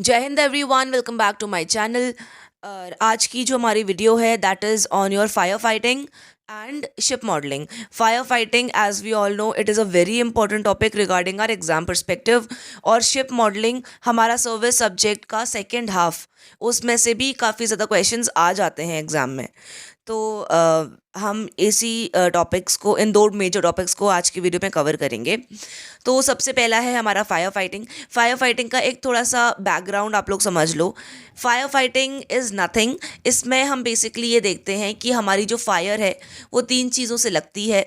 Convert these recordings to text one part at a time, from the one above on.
जय हिंद everyone, welcome back to my channel. आज की जो हमारी वीडियो है that is on your fire fighting and ship modelling. Fire fighting, as we all know, it is a very important topic regarding our exam perspective. और ship modelling हमारा service subject का second half, उसमें से भी काफ़ी ज़्यादा questions आ जाते हैं एग्ज़ाम में। तो हम इसी टॉपिक्स को, इन दो मेजर टॉपिक्स को आज की वीडियो में कवर करेंगे। तो सबसे पहला है हमारा फायर फाइटिंग। फायर फाइटिंग का एक थोड़ा सा बैकग्राउंड आप लोग समझ लो। Fire fighting is nothing. इसमें हम बेसिकली ये देखते हैं कि हमारी जो फायर है वो तीन चीज़ों से लगती है।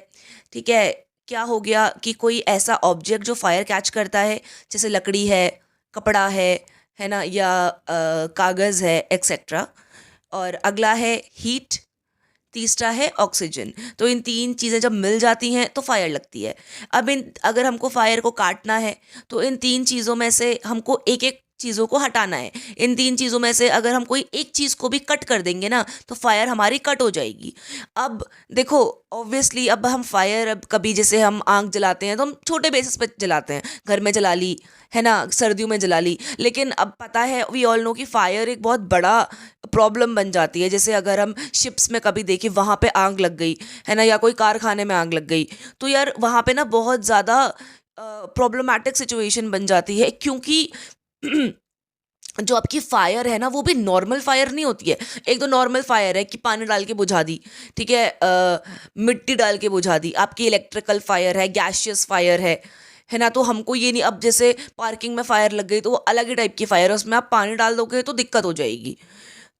ठीक है, क्या हो गया कि कोई ऐसा ऑब्जेक्ट जो फायर कैच करता है, जैसे लकड़ी है, कपड़ा है ना, या कागज़ है, एक्सेट्रा। और अगला है हीट, तीसरा है ऑक्सीजन। तो इन तीन चीज़ें जब मिल जाती हैं तो फायर लगती है। अब इन अगर हमको फायर को काटना है तो इन तीन चीज़ों में से हमको एक एक चीज़ों को हटाना है। इन तीन चीज़ों में से अगर हम कोई एक चीज़ को भी कट कर देंगे ना तो फायर हमारी कट हो जाएगी। अब देखो, ऑब्वियसली अब हम फायर, अब कभी जैसे हम आग जलाते हैं तो हम छोटे बेसिस पे जलाते हैं, घर में जला ली, है ना, सर्दियों में जला ली। लेकिन अब पता है, वी ऑल नो, कि फायर एक बहुत बड़ा प्रॉब्लम बन जाती है। जैसे अगर हम शिप्स में कभी देखें, वहाँ पे आग लग गई, है ना, या कोई कारखाने में आग लग गई, तो यार वहाँ पे ना बहुत ज़्यादा प्रॉब्लमैटिक सिचुएशन बन जाती है, क्योंकि जो आपकी फायर है ना वो भी नॉर्मल फायर नहीं होती है। एक तो नॉर्मल फायर है कि पानी डाल के बुझा दी, ठीक है, मिट्टी डाल के बुझा दी। आपकी इलेक्ट्रिकल फायर है, गैशियस फायर है ना। तो हमको ये नहीं, अब जैसे पार्किंग में फायर लग गई तो वो अलग ही टाइप की फायर है, उसमें आप पानी डाल दोगे तो दिक्कत हो जाएगी।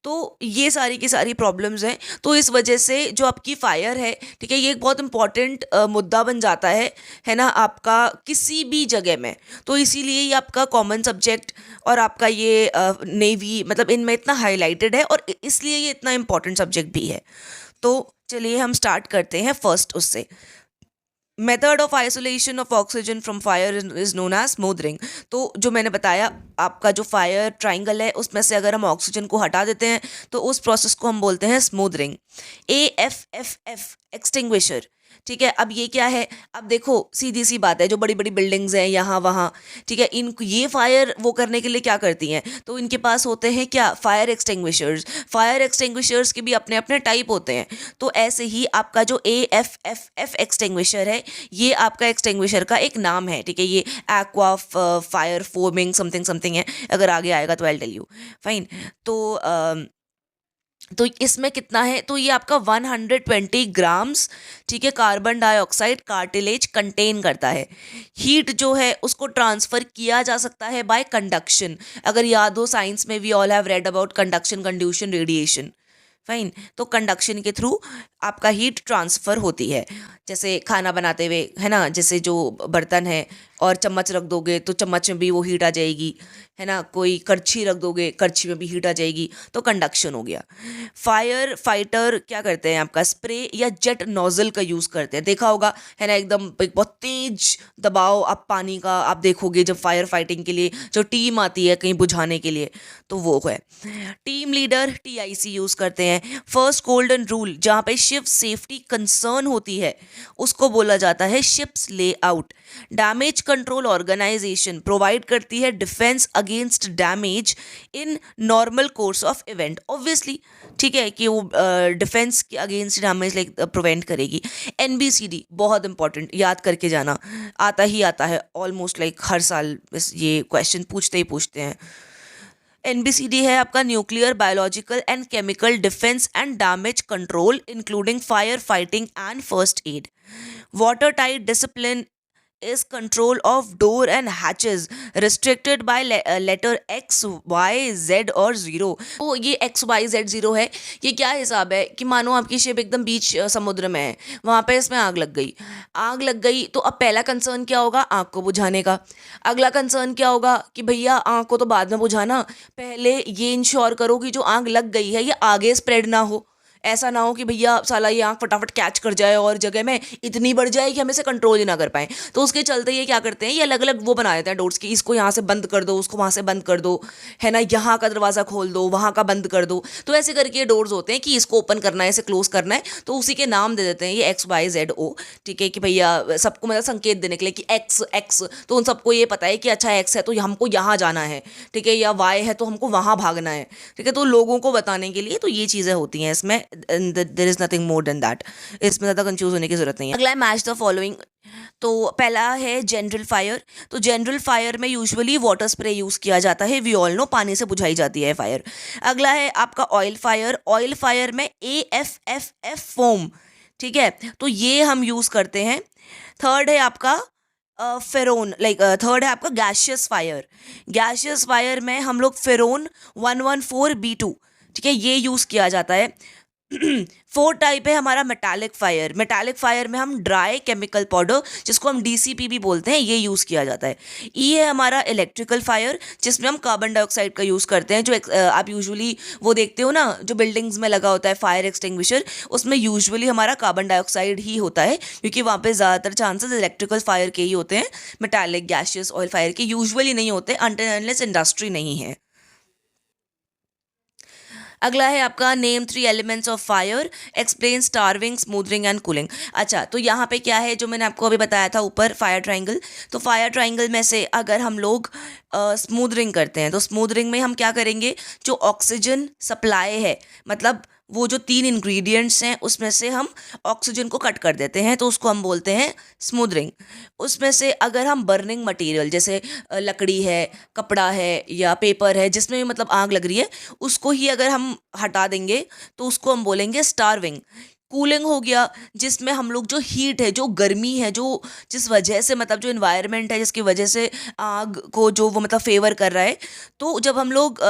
तो ये सारी की सारी प्रॉब्लम्स हैं। तो इस वजह से जो आपकी फायर है, ठीक है, ये एक बहुत इंपॉर्टेंट मुद्दा बन जाता है ना, आपका किसी भी जगह में। तो इसीलिए ये आपका कॉमन सब्जेक्ट और आपका ये नेवी, मतलब इनमें इतना हाईलाइटेड है, और इसलिए ये इतना इंपॉर्टेंट सब्जेक्ट भी है। तो चलिए हम स्टार्ट करते हैं फर्स्ट उससे। Method of isolation of oxygen from fire is known as smothering. तो जो मैंने बताया, आपका जो फायर ट्राइंगल है उसमें से अगर हम ऑक्सीजन को हटा देते हैं तो उस प्रोसेस को हम बोलते हैं स्मूदरिंग। AFFF, extinguisher. ठीक है, अब ये क्या है? अब देखो, सीधी सी बात है, जो बड़ी बड़ी बिल्डिंग्स हैं यहाँ वहाँ, ठीक है, इन ये फायर वो करने के लिए क्या करती हैं, तो इनके पास होते हैं क्या, फायर एक्सटिंग्विशर्स। फायर एक्सटिंग्विशर्स के भी अपने अपने टाइप होते हैं। तो ऐसे ही आपका जो AFFF एक्सटिंग्विशर है, ये आपका एक्सटिंग्विशर का एक नाम है। ठीक है, ये aqua fire foaming something something है, अगर आगे आएगा तो आई टेल यू। फाइन। तो तो इसमें कितना है, तो ये आपका 120 ग्राम्स, ठीक है, कार्बन डाइऑक्साइड कार्टिलेज कंटेन करता है। हीट जो है उसको ट्रांसफ़र किया जा सकता है बाय कंडक्शन। अगर याद हो, साइंस में we all have read about conduction, conduction, radiation. Fine. तो कंडक्शन के थ्रू आपका हीट ट्रांसफ़र होती है। जैसे खाना बनाते हुए, है ना, जैसे जो बर्तन है और चम्मच रख दोगे तो चम्मच में भी वो हीट आ जाएगी, है ना, कोई करछी रख दोगे, करछी में भी हीट आ जाएगी, तो कंडक्शन हो गया। फायर फाइटर क्या करते हैं, आपका स्प्रे या जेट नोजल का यूज़ करते हैं, देखा होगा, है ना, एकदम एक बहुत तेज दबाव आप पानी का आप देखोगे जब फायर फाइटिंग के लिए जो टीम आती है कहीं बुझाने के लिए, तो वो है। टीम लीडर TIC यूज़ करते हैं। फर्स्ट गोल्डन रूल, जहाँ पे शिप सेफ्टी कंसर्न होती है, उसको बोला जाता है ship's layout. Damage control organisation provide करती है defence against damage in normal course of event. Obviously, ठीक है, कि वो डिफेंस के अगेंस्ट डैमेज लाइक प्रिवेंट करेगी। NBCD बहुत इंपॉर्टेंट, याद करके जाना, आता ही आता है ऑलमोस्ट, लाइक हर साल ये क्वेश्चन पूछते ही पूछते हैं। NBCD है आपका nuclear, biological and chemical defence and damage control including fire fighting and first aid. Water tight discipline is control of door and hatches restricted by letter X, Y, Z और 0। तो ये X, Y, Z 0 है। ये क्या हिसाब है कि मानो आपकी शिप एकदम बीच समुद्र में है, वहाँ पे इसमें आग लग गई। आग लग गई तो अब पहला कंसर्न क्या होगा, आग को बुझाने का। अगला कंसर्न क्या होगा कि भैया आग को तो बाद में बुझाना, पहले ये इंश्योर करो कि जो आग लग गई है ये आगे स्प्रेड ना हो। ऐसा ना हो कि भैया साला ये आँख फटाफट कैच कर जाए और जगह में इतनी बढ़ जाए कि हम इसे कंट्रोल ही ना कर पाएँ। तो उसके चलते ये क्या करते हैं, ये अलग अलग वो बना देते हैं डोर्स की, इसको यहाँ से बंद कर दो, उसको वहाँ से बंद कर दो, है ना, यहाँ का दरवाज़ा खोल दो, वहाँ का बंद कर दो। तो ऐसे करके ये डोर्स होते हैं कि इसको ओपन करना है, इसे क्लोज करना है, तो उसी के नाम दे देते हैं ये XYZO। ठीक है, कि भैया सबको मतलब संकेत देने के लिए कि एक्स एक्स, तो उन सबको ये पता है कि अच्छा एक्स है तो हमको यहाँ जाना है, ठीक है, या वाई है तो हमको वहाँ भागना है, ठीक है। तो लोगों को बताने के लिए तो ये चीज़ें होती हैं इसमें, there is nothing more than that, इसमें ज़्यादा कंफ्यूज होने की जरूरत नहीं है। अगला है मैच द फॉलोइंग। तो पहला है जनरल फायर। तो जनरल फायर में यूजुअली वाटर स्प्रे यूज़ किया जाता है, वी ऑल नो, पानी से बुझाई जाती है फायर। अगला है आपका ऑयल फायर। ऑयल फायर में AFFF फोम, ठीक है, तो ये हम यूज़ करते हैं। थर्ड है आपका फेरोन, थर्ड है आपका गैशियस फायर। गैशियस फायर में हम लोग फेरोन 114B2, ठीक है, ये यूज़ किया जाता है। फोर्थ टाइप है हमारा मेटालिक फायर। मेटालिक फायर में हम ड्राई केमिकल पाउडर, जिसको हम DCP भी बोलते हैं, ये यूज़ किया जाता है। ये है हमारा इलेक्ट्रिकल फायर, जिसमें हम कार्बन डाइऑक्साइड का यूज़ करते हैं, जो आप यूजुअली वो देखते हो ना, जो बिल्डिंग्स में लगा होता है फायर एक्सटिंग्विशर, उसमें यूजुअली हमारा कार्बन डाइऑक्साइड ही होता है, क्योंकि वहाँ पे ज़्यादातर चांसेस इलेक्ट्रिकल फायर के ही होते हैं। मेटालिक गैशियस ऑयल फायर के यूजुअली नहीं होते, अनटिल अनलेस इंडस्ट्री नहीं है। अगला है आपका name 3 elements of fire, explain starving, smothering and cooling. अच्छा, तो यहाँ पे क्या है, जो मैंने आपको अभी बताया था ऊपर, फायर ट्राइंगल। तो फायर ट्राइंगल में से अगर हम लोग स्मूदरिंग करते हैं, तो स्मूदरिंग में हम क्या करेंगे, जो ऑक्सीजन सप्लाई है, मतलब वो जो 3 इंग्रेडिएंट्स हैं उसमें से हम ऑक्सीजन को कट कर देते हैं, तो उसको हम बोलते हैं स्मूदरिंग। उसमें से अगर हम बर्निंग मटेरियल, जैसे लकड़ी है, कपड़ा है या पेपर है, जिसमें भी मतलब आग लग रही है, उसको ही अगर हम हटा देंगे तो उसको हम बोलेंगे स्टार्विंग। कूलिंग हो गया, जिसमें हम लोग जो हीट है, जो गर्मी है, जो जिस वजह से मतलब जो इन्वायरमेंट है जिसकी वजह से आग को जो वो मतलब फेवर कर रहा है, तो जब हम लोग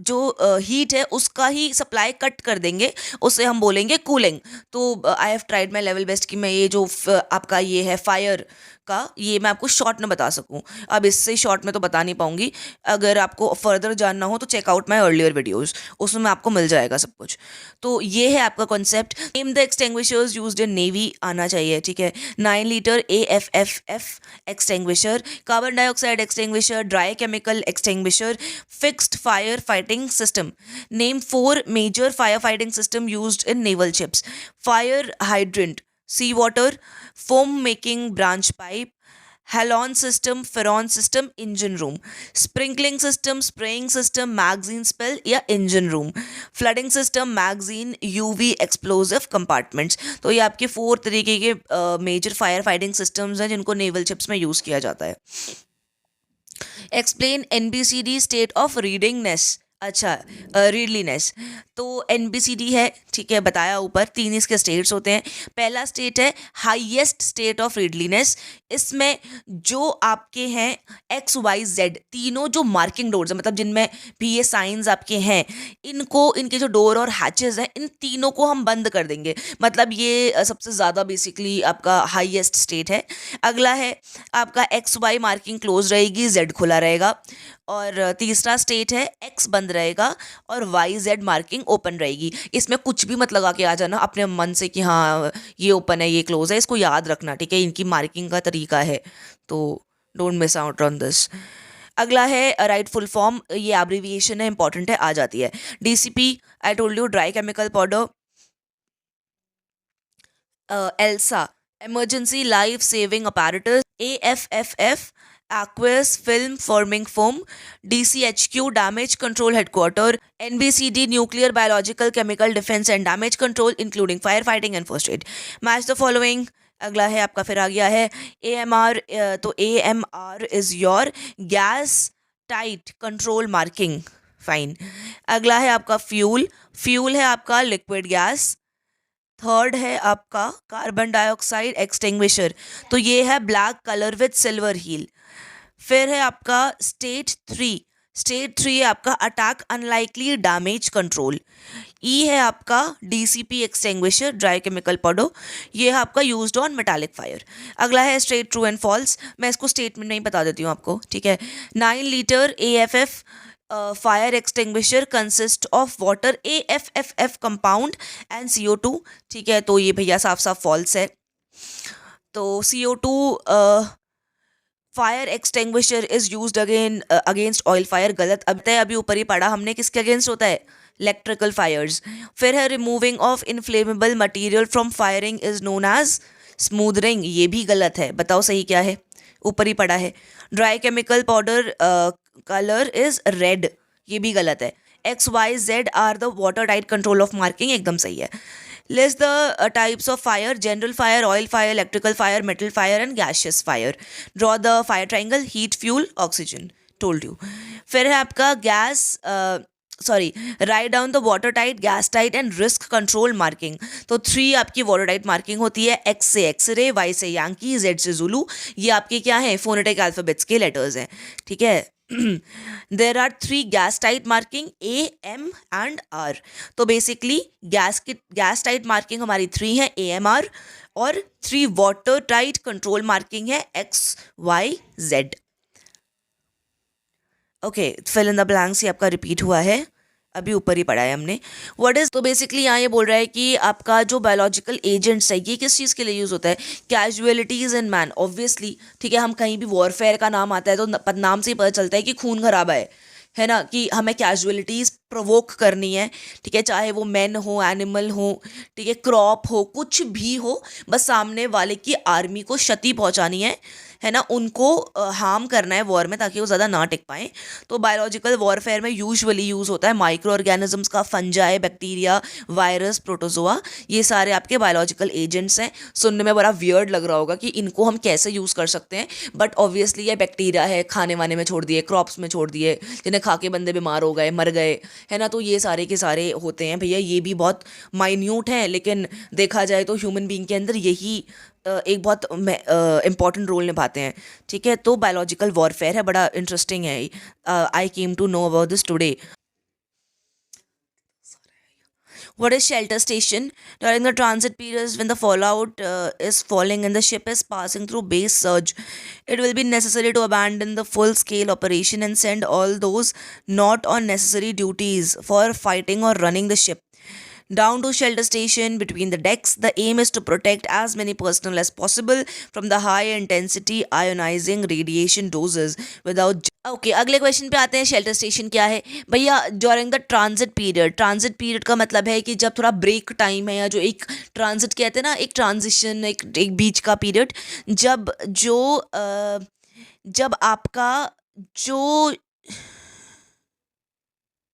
जो हीट है उसका ही सप्लाई कट कर देंगे, उसे हम बोलेंगे कूलिंग। तो I have tried my level best कि मैं ये जो आपका ये है फायर का, ये मैं आपको शॉर्ट में बता सकूं। अब इससे शॉर्ट में तो बता नहीं पाऊंगी, अगर आपको फर्दर जानना हो तो चेकआउट माई अर्लियर वीडियोज़, उसमें आपको मिल जाएगा सब कुछ। तो ये है आपका concept. Name the extinguishers used in navy आना चाहिए, ठीक है। 9 litre AFFF extinguisher, carbon dioxide extinguisher, dry chemical extinguisher, fixed fire fighting system. Name 4 major fire fighting system used in naval ships. Fire hydrant, sea water, foam making branch pipe, halon system, ferron system, engine room, sprinkling system, spraying system, magazine spell या engine room, flooding system, magazine, UV explosive compartments। तो ये आपके 4 तरीके के major fire fighting systems हैं जिनको naval ships में use किया जाता है। Explain NBCD state of readiness. अच्छा, रीडलीनेस। तो NBCD है, ठीक है, बताया ऊपर, 3 इसके स्टेट्स होते हैं। पहला स्टेट है हाईएस्ट स्टेट ऑफ रीडलीनेस। इसमें जो आपके हैं XYZ तीनों जो मार्किंग डोर्स हैं, मतलब जिनमें भी ये साइंस आपके हैं, इनको, इनके जो डोर और हैचेस हैं, इन तीनों को हम बंद कर देंगे। मतलब ये सबसे ज़्यादा बेसिकली आपका हाईएस्ट स्टेट है। अगला है आपका XY मार्किंग क्लोज रहेगी, Z खुला रहेगा। और तीसरा स्टेट है X बंद रहेगा और YZ मार्किंग ओपन रहेगी। इसमें कुछ भी मत लगा के आ जाना अपने मन से कि हाँ ये ओपन है ये क्लोज है, इसको याद रखना, ठीक है, इनकी मार्किंग का तरीका है, तो don't miss out on this. अगला है राइट फुल फॉर्म, ये एब्रिविएशन है, इंपॉर्टेंट है, आ जाती है। DCP, I told you, dry chemical powder. ELSA, emergency life saving apparatus। AFFF, aqueous film forming foam। DCHQ, damage control headquarter। NBCD, nuclear biological chemical defense and damage control including firefighting and first aid। match the following। अगला है आपका, फिर आ गया है AMR। तो AMR is your gas tight control marking, fine. अगला है आपका फ्यूल। फ्यूल है आपका लिक्विड गैस। थर्ड है आपका कार्बन डाइऑक्साइड एक्सटिंग्विशर, तो ये है black colour with silver heel. फिर है आपका स्टेट 3। स्टेट 3 है आपका अटैक अनलाइकली डैमेज कंट्रोल। ई है आपका DCP extinguisher, dry chemical powder, ये है आपका यूज्ड ऑन मेटालिक फायर। अगला है स्ट्रेट ट्रू एंड फॉल्स, मैं इसको स्टेटमेंट में ही बता देती हूँ आपको, ठीक है। 9 litre AFF fire extinguisher consist of water AFFF compound and CO2। ठीक है, तो ये भैया साफ साफ फॉल्स है। तो CO2 fire extinguisher is used against oil fire, गलत। अब तय अभी ऊपर ही पढ़ा हमने किसके अगेंस्ट होता है, इलेक्ट्रिकल फायर्स। फिर है removing of inflammable material from firing is known as smothering, ये भी गलत है, बताओ सही क्या है, ऊपर ही पढ़ा है। Dry chemical powder colour is red, ये भी गलत है। XYZ are the water tight control of marking, एकदम सही है। List the types of fire: general fire, oil fire, electrical fire, metal fire, and gaseous fire. Draw the fire triangle: heat, fuel, oxygen. Told you. फिर है आपका gas, sorry, write down the water tight, gas tight and risk control marking. तो 3 आपकी water tight marking होती है, X से x ray, Y से Yankee, Z से जुलू। ये आपके क्या है, फोनेटिक अल्फाबेट्स के लेटर्स हैं, ठीक है। There are 3 gas tight marking, A, M and R। तो बेसिकली गैस टाइट मार्किंग हमारी 3 है, AMR, और 3 वाटर टाइट कंट्रोल मार्किंग है, XYZ। Okay, fill in the blanks, ये आपका रिपीट हुआ है, अभी ऊपर ही पढ़ा है हमने। व्हाट इज, तो बेसिकली यहाँ ये बोल रहा है कि आपका जो बायोलॉजिकल एजेंट्स है ये किस चीज़ के लिए यूज़ होता है, कैजुअलिटीज इन मैन, ऑब्वियसली। ठीक है, हम कहीं भी वॉरफेयर का नाम आता है तो नाम से ही पता चलता है कि खून खराबा है ना, कि हमें कैजुअलिटीज प्रोवोक करनी है। ठीक है, चाहे वो मैन हो, एनिमल हो, ठीक है, क्रॉप हो, कुछ भी हो, बस सामने वाले की आर्मी को क्षति पहुंचानी है ना, उनको हार्म करना है वॉर में, ताकि वो ज़्यादा ना टिक पाएँ। तो बायोलॉजिकल वॉरफेयर में यूजुअली यूज़ होता है माइक्रो ऑर्गेनिजम्स का, फंजाई, बैक्टीरिया, वायरस, प्रोटोजोआ, ये सारे आपके बायोलॉजिकल एजेंट्स हैं। सुनने में बड़ा वियर्ड लग रहा होगा कि इनको हम कैसे यूज़ कर सकते हैं, बट ऑब्वियसली ये बैक्टीरिया है, खाने वाने में छोड़ दिए, क्रॉप्स में छोड़ दिए, जिन्हें खा के बंदे बीमार हो गए, मर गए, है ना। तो ये सारे के सारे होते हैं भैया, ये भी बहुत माइन्यूट हैं, लेकिन देखा जाए तो ह्यूमन बीइंग के अंदर यही एक बहुत इम्पॉर्टेंट रोल निभाते हैं। ठीक है, तो बायोलॉजिकल वॉरफेयर है, बड़ा इंटरेस्टिंग है। I came to know about this today. What is shelter station? During the transit periods when the fallout is falling and the ship is passing through base surge, it will be necessary to abandon the full scale operation and send all those not on necessary duties for fighting or running the ship down to shelter station between the decks. The aim is to protect as many personnel as possible from the high intensity ionizing radiation doses without. Okay, अगले question पे आते हैं। Shelter station क्या है भैया? During the transit period, transit period का मतलब है कि जब थोड़ा ब्रेक टाइम है, या जो एक ट्रांजिट कहते हैं ना, एक ट्रांजिशन, एक बीच का पीरियड, जब जब आपका जो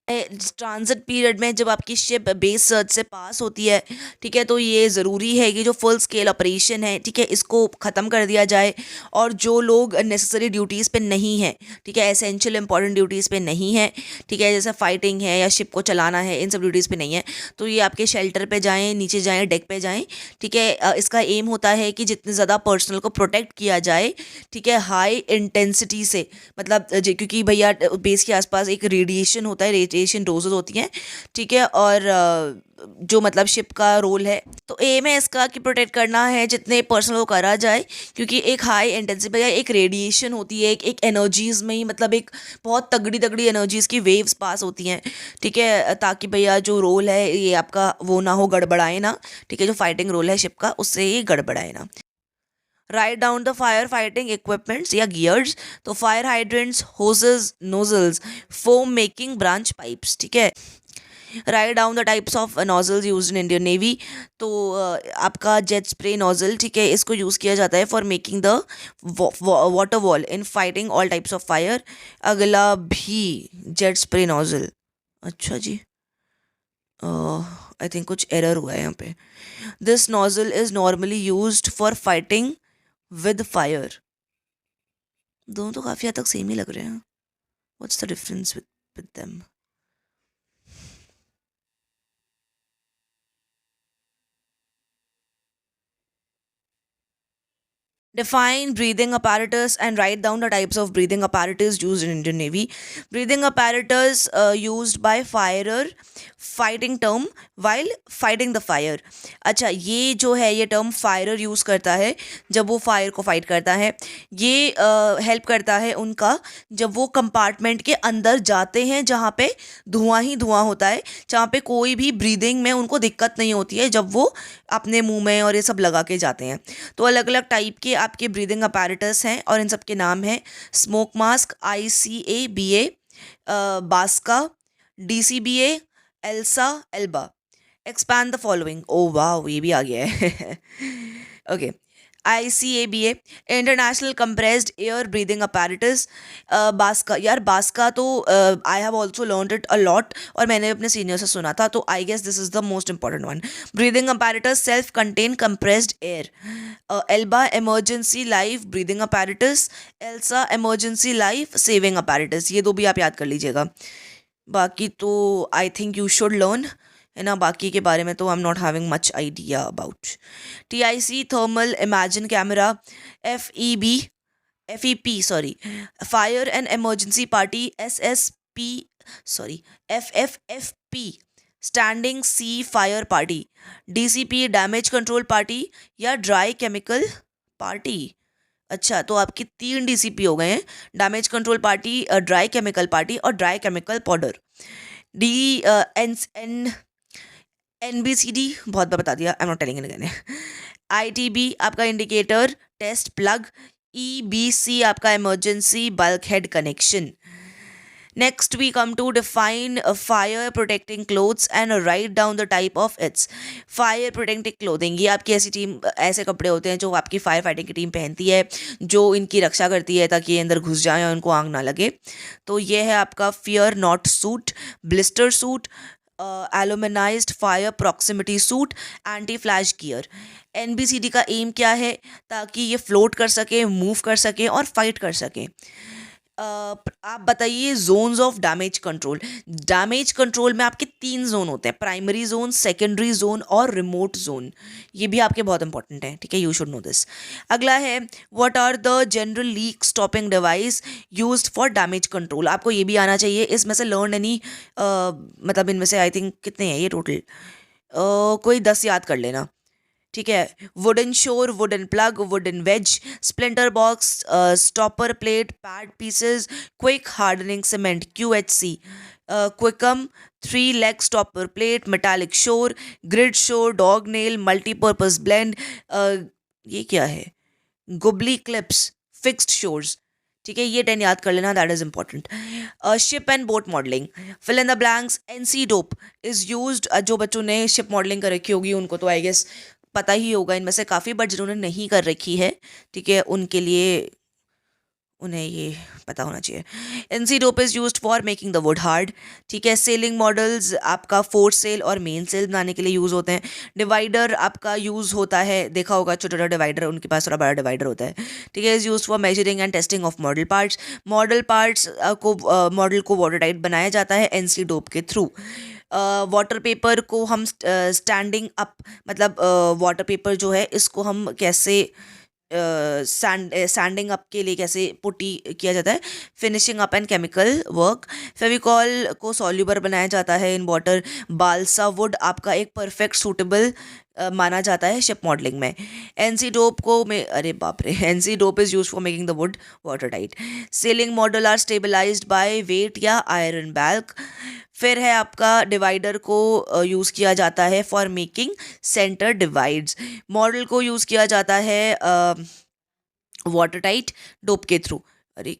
ट्रांजिट पीरियड में जब आपकी शिप बेस सर्च से पास होती है, ठीक है, तो ये ज़रूरी है कि जो फुल स्केल ऑपरेशन है, ठीक है, इसको ख़त्म कर दिया जाए। और जो लोग नेसेसरी ड्यूटीज़ पे नहीं हैं, ठीक है, एसेंशियल इंपॉर्टेंट ड्यूटीज़ पे नहीं है, ठीक है, जैसे फाइटिंग है या शिप को चलाना है, इन सब ड्यूटीज़ पे नहीं है, तो ये आपके शेल्टर पे जाएँ, नीचे जाएँ, डेक पे जाएँ। ठीक है, इसका एम होता है कि जितने ज़्यादा पर्सनल को प्रोटेक्ट किया जाए, ठीक है, हाई इंटेंसिटी से, मतलब क्योंकि भैया बेस के आसपास एक रेडिएशन होता है, रेडिएशन डोजेज होती हैं, ठीक है, और जो मतलब शिप का रोल है, तो एम है इसका कि प्रोटेक्ट करना है जितने पर्सनल को करा जाए, क्योंकि एक हाई इंटेंसिटी या एक रेडिएशन होती है, एक एनर्जीज में ही, मतलब एक बहुत तगड़ी तगड़ी एनर्जीज की वेव्स पास होती हैं, ठीक है, ताकि भैया जो रोल है ये आपका वो ना हो, गड़बड़ाए ना, ठीक है, जो फाइटिंग रोल है शिप का उससे ये गड़बड़ाए ना। Write down the fire fighting equipments या गियर्स। तो fire hydrants, hoses, nozzles, foam making branch pipes, ठीक है। Write down the types of nozzles use in Indian navy. तो आपका जेट स्प्रे नोजल, ठीक है, इसको यूज़ किया जाता है for making the water wall in fighting all types of fire. अगला भी जेट स्प्रे नोजल, अच्छा जी, आई थिंक कुछ एरर हुआ है यहाँ पे। This nozzle is normally used for fighting with fire. दोनों तो काफ़ी हद तक सेम ही लग रहे हैं। What's the difference with them? Define breathing apparatus and write down the types of breathing apparatus used in Indian Navy. Breathing apparatus used by firer fighting term while fighting the fire. अच्छा, ये जो है ये term firer use करता है जब वो fire को फाइट करता है. ये हेल्प करता है उनका जब वो कंपार्टमेंट के अंदर जाते हैं जहाँ पे धुआं ही धुआं होता है, जहाँ पे कोई भी ब्रीदिंग में उनको दिक्कत नहीं होती है जब वो अपने मुंह में और ये सब लगा के जाते हैं. तो अलग अलग टाइप के आपके ब्रीदिंग अपैरेटस हैं और इन सब के नाम हैं smoke mask, ICABA, BASCA, DCBA, ELSA, ELBA. Expand the following. ओ वाह, ये भी आ गया है. Okay. ICABA, international compressed air breathing apparatus. BASCA, यार बास्का तो I have also learned it a lot और मैंने अपने सीनियर से सुना था, तो I guess this is the most important one. Breathing apparatus self contain compressed air. ELBA, emergency life breathing apparatus. ELSA, emergency life saving apparatus. ये दो भी आप याद कर लीजिएगा. बाकी तो I think you should learn है ना. बाकी के बारे में तो I am not having much idea about. TIC, thermal imaging camera. FEP sorry, fire and emergency party. FFFP, standing sea fire party. DCP, damage control party या dry chemical party. अच्छा, तो आपकी 3 DCP हो गए हैं: damage control party, dry chemical party और dry chemical powder. NBCD बहुत बार बता दिया, आई am not telling it again. ITB आपका इंडिकेटर टेस्ट प्लग. EBC आपका emergency bulk head connection. Next we come to define fire protecting clothes and write down the type of its. Fire protecting clothing, ये आपकी ऐसी team, ऐसे कपड़े होते हैं जो आपकी फायर फाइटिंग की टीम पहनती है, जो इनकी रक्षा करती है ताकि ये अंदर घुस जाएं और उनको आग ना लगे. तो ये है आपका fearnought suit, blister suit, aluminised fire proximity suit, anti flash gear. NBCD का एम क्या है? ताकि ये फ्लोट कर सके, मूव कर सके और फाइट कर सके. आप बताइए zones of damage control. Damage control में आपके 3 जोन होते हैं: प्राइमरी जोन, सेकेंडरी जोन और रिमोट जोन. ये भी आपके बहुत इंपॉर्टेंट है, ठीक है, यू शुड नो दिस. अगला है what are the general leak stopping device used for damage control. आपको ये भी आना चाहिए. इसमें से लर्न एनी, मतलब इनमें से आई थिंक कितने हैं ये टोटल, कोई 10 याद कर लेना, ठीक है. Wooden shore, wooden plug, wooden wedge, splinter box, stopper plate, pad pieces, quick hardening cement QHC, क्विकम, 3 leg stopper plate, metallic shore, grid shore, dog nail, multipurpose blend. ये क्या है? गुबली क्लिप्स, फिक्स्ड शोर्स. ठीक है, ये 10 याद कर लेना, that is important. Ship and boat modelling. Fill in the blanks. NC dope is used. जो बच्चों ने शिप मॉडलिंग कर रखी होगी उनको तो आई गेस पता ही होगा इनमें से काफ़ी, बट जिन्होंने नहीं कर रखी है, ठीक है, उनके लिए उन्हें ये पता होना चाहिए. NC dope is used for making the would hard. ठीक है. सेलिंग मॉडल्स आपका फोर सेल और मेन सेल बनाने के लिए यूज़ होते हैं. डिवाइडर आपका यूज़ होता है, देखा होगा छोटा छोटा डिवाइडर, उनके पास थोड़ा बड़ा डिवाइडर होता है. ठीक है. Is use for measuring and testing of model parts. Model parts को मॉडल को वाटर टाइट बनाया जाता है NC डोप के थ्रू. वाटर पेपर को हम स्टैंडिंग अप, मतलब वाटर पेपर जो है इसको हम कैसे सैंडिंग अप के लिए कैसे पुट्टी किया जाता है. Finishing up and chemical work. Fevicol को सॉल्यूबर बनाया जाता है इन वाटर. बालसा वुड आपका एक परफेक्ट सूटेबल माना जाता है शिप मॉडलिंग में. NC डोप को अरे बाप रे, NC dope is use for making the wood water tight. Sailing model are stabilised by weight या आयरन बैल्क. फिर है आपका डिवाइडर को यूज़ किया जाता है for making centre divides. Model को यूज़ किया जाता है वाटर टाइट डोप के थ्रू. अरे,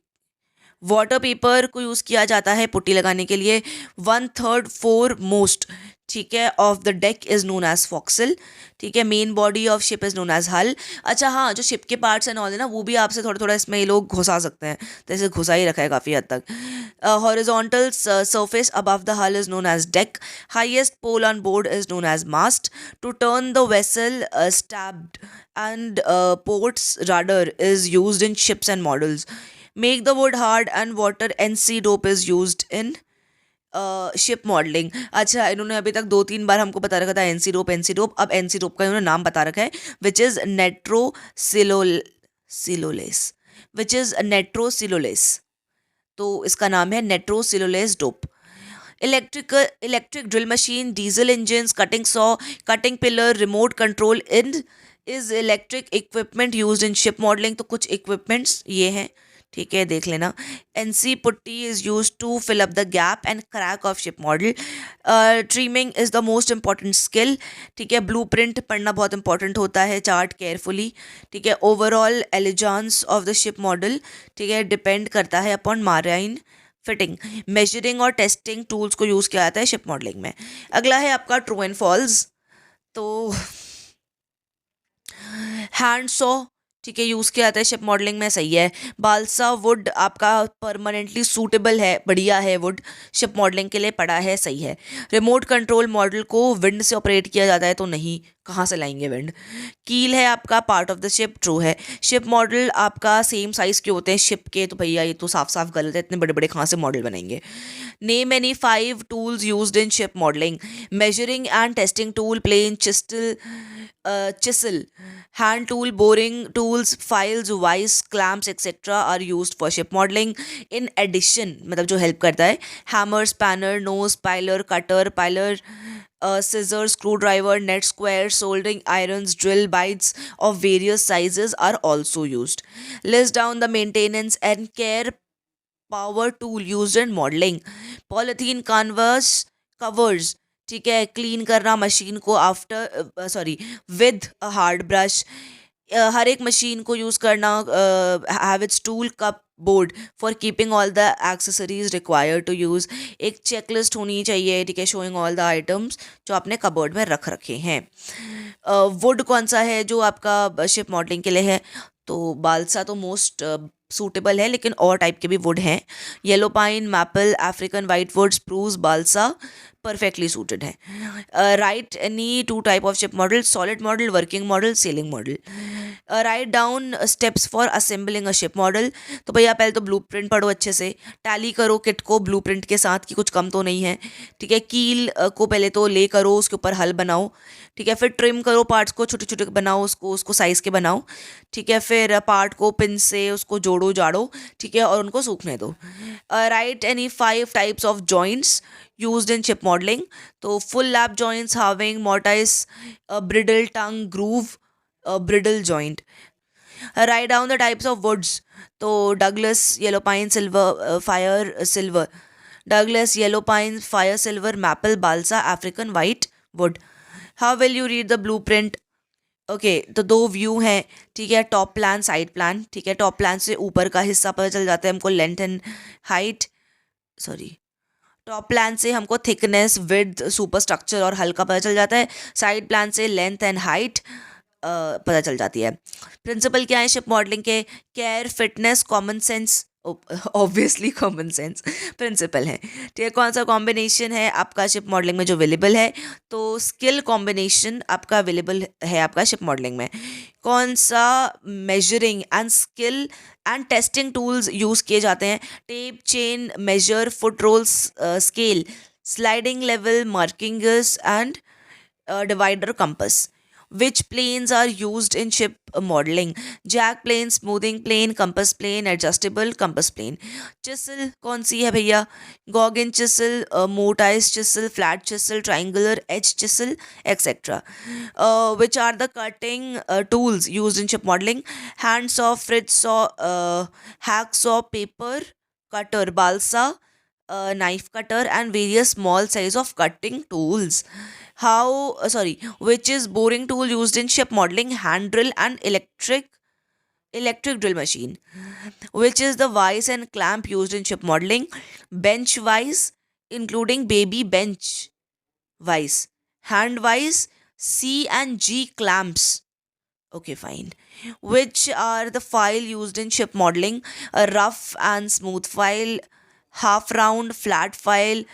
वाटर पेपर को यूज़ किया जाता है पुट्टी लगाने के लिए. 1/3 4 मोस्ट, ठीक है, of the deck is known as forecastle. ठीक है. Main body of ship is known as hull. अच्छा हाँ, जो शिप के पार्ट्स एंड ऑल है ना, वो भी आपसे थोड़ा थोड़ा इसमें ये लोग घुसा सकते हैं, तो इसे घुसा ही रखा है काफ़ी हद तक. Horizontal surface above the hull is known as deck. Highest pole on board is known as mast. To turn the vessel, stabbed and port's rudder is used in ships and models. Make the wood hard and water. NC dope is used in ship modelling. अच्छा, इन्होंने अभी तक 2-3 बार हमको बता रखा था NC dope. अब NC dope का इन्होंने नाम बता रखा है, which is nitrocellulose which is nitrocellulose. तो इसका नाम है nitrocellulose dope. Electric drill machine, diesel engine, cutting saw, cutting plier, remote control in is electric equipment used in ship modelling. तो कुछ इक्विपमेंट्स ये हैं, ठीक है, देख लेना। NC putty is use to fill up the gap and crack of ship model. Trimming is the most important skill, ठीक है। ब्लू प्रिंट पढ़ना बहुत इंपॉर्टेंट होता है, चार्ट केयरफुली, ठीक है। Overall allegiance of the ship model, ठीक है, डिपेंड करता है अपॉन माराइन फिटिंग। मेजरिंग और टेस्टिंग टूल्स को यूज़ किया जाता है शिप मॉडलिंग में। अगला है आपका ट्रू एंड फॉल्स। तो हैंड सॉ, ठीक है, यूज़ किया जाता है शिप मॉडलिंग में, सही है। बालसा वुड आपका परमानेंटली सूटेबल है, बढ़िया है वुड, शिप मॉडलिंग के लिए पड़ा है, सही है। रिमोट कंट्रोल मॉडल को विंड से ऑपरेट किया जाता है, तो नहीं, कहाँ से लाएंगे विंड। कील है आपका part of the ship, true है। शिप मॉडल आपका सेम साइज़ के होते हैं शिप के, तो भैया ये तो साफ साफ गलत है, इतने बड़े बड़े कहाँ से मॉडल बनेंगे। Name any 5 tools used in ship modelling. Measuring and testing tool, plane, chisel, hand tool, boring tools, files, vice, clamps, etc. are used for ship modeling. In addition, मतलब जो help करता है, hammer, spanner, nose, piler, cutter, piler, scissors, screwdriver, net square, soldering irons, drill bites of various sizes are also used. List down the maintenance and care power tool used in modelling. Polythene canvas covers, ठीक है, clean करना machine को after sorry with a hard brush. हर एक machine को use करना, have its tool cupboard for keeping all the accessories required to use. एक checklist होनी चाहिए, ठीक है, शोइंग ऑल द आइटम्स जो आपने कबोर्ड में रख रखे हैं। वुड कौन सा है जो आपका शिप मॉडलिंग के लिए है, तो बालसा तो मोस्ट सूटेबल है, लेकिन और टाइप के भी वुड हैं। Yellow pine, maple, African white wood, spruce, balsa perfectly suited है। Write any 2 type of ship model, solid model, working model, sailing model. Write down steps for assembling a ship model. तो भैया पहले तो blue print पढ़ो अच्छे से, tally करो kit को ब्लू प्रिंट के साथ कि कुछ कम तो नहीं है, ठीक है। कील को पहले तो ले करो, उसके ऊपर हल बनाओ, ठीक है। फिर ट्रिम करो पार्ट्स को, छोटे छोटे बनाओ, उसको उसको साइज़ के बनाओ, ठीक है। फिर पार्ट को पिन से उसको जोड़ो जाड़ो, ठीक है, और उनको सूखने दो। Right any 5 types of joints used in chip modeling. तो full lap joints, halving, mortise, bridle, tongue, groove, bridle joint. Write down the types of woods. तो Douglas, yellow pine, silver, fire, silver. Douglas, yellow pine, fire, silver, maple, balsa, African white wood. How will you read the blueprint? Okay तो 2 view हैं, ठीक है, top plan, side plan, ठीक है। Top plan से ऊपर का हिस्सा पता चल जाता है हमको, length and height, sorry, top plan से हमको थिकनेस, विड्थ, सुपर स्ट्रक्चर और हल्का पता चल जाता है। साइड प्लान से लेंथ एंड हाइट पता चल जाती है। प्रिंसिपल क्या है शिप मॉडलिंग के? Care, fitness, common sense, obviously common sense principle है, ठीक है। कौन सा कॉम्बिनेशन है आपका शिप मॉडलिंग में जो अवेलेबल है? तो स्किल कॉम्बिनेशन आपका अवेलेबल है आपका शिप मॉडलिंग में। कौन सा measuring and skill and testing tools use किए जाते हैं? Tape, chain, measure, foot rolls, scale, sliding level, markings and divider, compass. Which planes are used in ship modeling? Jack plane, smoothing plane, compass plane, adjustable compass plane. Chisel कौन सी है भैया? Gauguin chisel, mortise chisel, flat chisel, triangular edge chisel, etc. Which are the cutting tools used in ship modeling? Hand saw, fridge saw, hacksaw, paper cutter, balsa, knife cutter, and various small size of cutting tools. Which is boring tool used in ship modeling? Hand drill and electric drill machine. Which is the vise and clamp used in ship modeling? Bench vise, including baby bench vise, hand vise, C and G clamps. Okay, fine. Which are the file used in ship modeling? A rough and smooth file, half round, flat file,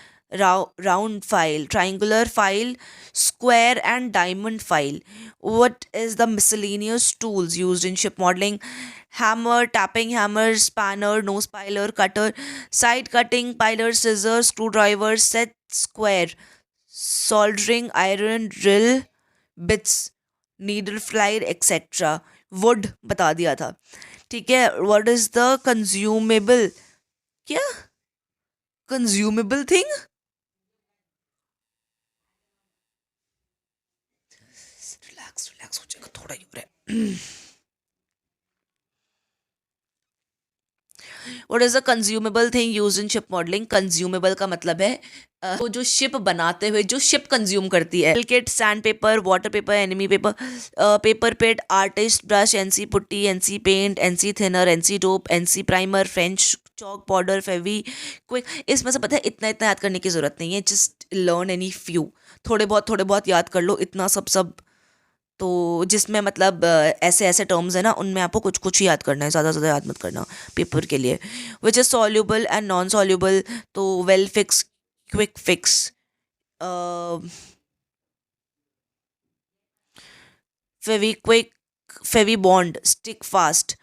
round file, triangular file, square and diamond file. What is the miscellaneous tools used in ship modeling? Hammer, tapping hammer, spanner, nose piler, cutter, side cutting piler, scissors, screwdriver, set square, soldering iron, drill bits, needle flight, etc. Would बता दिया था, ठीक है। What is the consumable, क्या consumable thing, relax relax हो जाएगा, थोड़ा ही हो रहा है। What is a consumable thing used in ship modelling. Consumable का मतलब है वो जो शिप बनाते हुए जो शिप कंज्यूम करती है। Kit, sand paper, water paper, emery paper, paper pad, artist brush, NC putty, NC paint, NC thinner, NC dope, NC primer, French chalk powder, Fevikwik. इसमें से पता है इतना इतना याद करने की जरूरत नहीं है, जस्ट लर्न एनी फ्यू, थोड़े बहुत याद कर लो, इतना सब सब। तो जिसमें मतलब ऐसे ऐसे टर्म्स है ना, उनमें आपको कुछ कुछ ही याद करना है, ज़्यादा ज़्यादा याद मत करना पेपर के लिए। Which is soluble and non soluble, तो well fix, quick fix, Fevikwik, Fevibond, stick fast,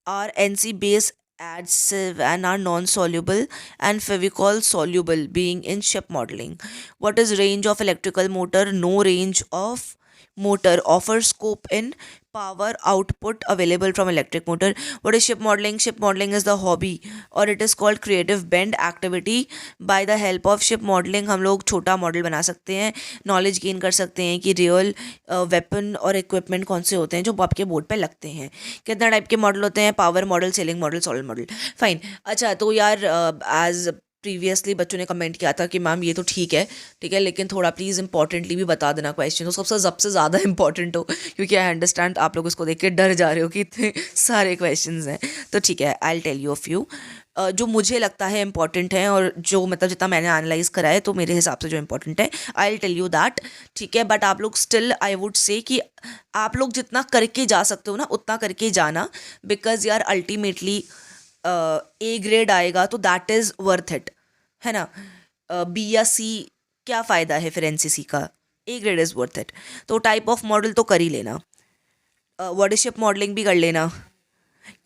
are NC base adhesive and are non-soluble, and Fevicol soluble being in ship modeling. What is range of electrical motor? No range of motor offers scope in power output available from electric motor. What is ship modeling? Ship modeling is the hobby or it is called creative bend activity. By the help of ship modeling हम लोग छोटा model बना सकते हैं, knowledge gain कर सकते हैं कि रियल वेपन और इक्विपमेंट कौन से होते हैं जो आपके बोर्ड पे लगते हैं। कितना टाइप के मॉडल होते हैं? Power model, sailing model, solid model. Fine. अच्छा, तो यार एज प्रीवियसली बच्चों ने कमेंट किया था कि मैम ये तो ठीक है, ठीक है, लेकिन थोड़ा प्लीज़ इंपॉर्टेंटली भी बता देना क्वेश्चन, तो सबसे ज़्यादा इंपॉर्टेंट हो, क्योंकि आई अंडरस्टैंड आप लोग इसको देख के डर जा रहे हो कि इतने सारे क्वेश्चंस हैं। तो ठीक है, I tell you a few जो मुझे लगता है इंपॉर्टेंट है, और जो मतलब जितना मैंने एनालाइज करा है तो मेरे हिसाब से जो इंपॉर्टेंट है, आई टेल यू दैट, ठीक है। बट आप लोग स्टिल आई वुड से कि आप लोग जितना करके जा सकते हो ना उतना करके जाना, बिकॉज यार अल्टीमेटली ए ग्रेड आएगा तो दैट इज़ वर्थ इट, है ना। बी या सी क्या फ़ायदा है फिर एनसीसी का, A grade is worth it. तो टाइप ऑफ मॉडल तो कर ही लेना, वर्डशिप मॉडलिंग भी कर लेना,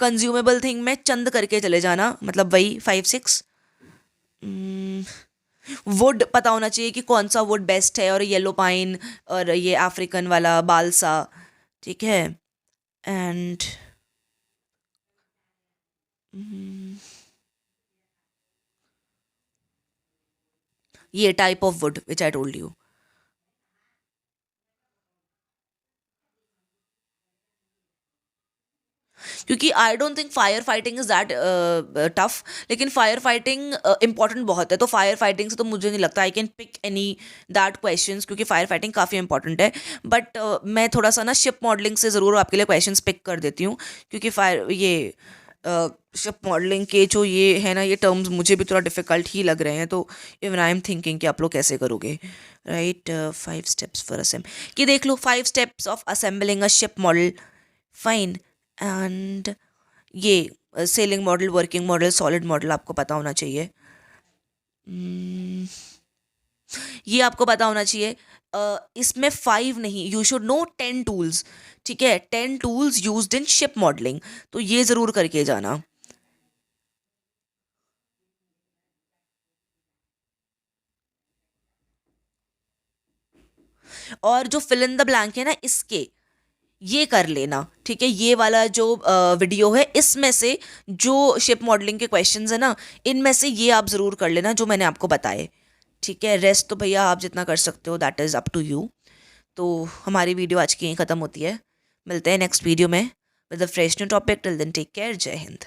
कंज्यूमेबल थिंग में चंद करके चले जाना, मतलब वही 5 6। वुड पता होना चाहिए कि कौन सा वुड बेस्ट है, और येलो पाइन और ये अफ्रीकन वाला बालसा, ठीक है। एंड ये type of wood which I told you. क्योंकि I don't think fire fighting is that tough, लेकिन फायर फाइटिंग इंपॉर्टेंट बहुत है, तो फायर फाइटिंग से तो मुझे नहीं लगता I can pick any that questions, क्योंकि फायर फाइटिंग काफ़ी इंपॉर्टेंट है। बट मैं थोड़ा सा ना शिप मॉडलिंग से ज़रूर आपके लिए क्वेश्चंस पिक कर देती हूँ, क्योंकि फायर ये शिप मॉडलिंग के जो ये है ना, ये टर्म्स मुझे भी थोड़ा डिफिकल्ट ही लग रहे हैं, तो इवन आई एम थिंकिंग कि आप लोग कैसे करोगे। राइट, 5 steps फॉर असेंब, कि देख लो 5 steps of assembling a ship model, fine. And ये sailing model, working model, solid model आपको पता होना चाहिए। Hmm, ये आपको पता होना चाहिए। इसमें 5 नहीं, यू शुड नो 10 टूल्स, ठीक है, 10 tools used in ship modelling, तो ये ज़रूर करके जाना। और जो फिल इन द ब्लैंक है ना इसके, ये कर लेना, ठीक है। ये वाला जो वीडियो है इसमें से जो शिप मॉडलिंग के क्वेश्चंस है ना, इनमें से ये आप ज़रूर कर लेना जो मैंने आपको बताए, ठीक है। रेस्ट तो भैया आप जितना कर सकते हो that is up to you. तो हमारी वीडियो आज की यहीं ख़त्म होती है, मिलते हैं नेक्स्ट वीडियो में with a fresh new topic. Till then take care, जय हिंद।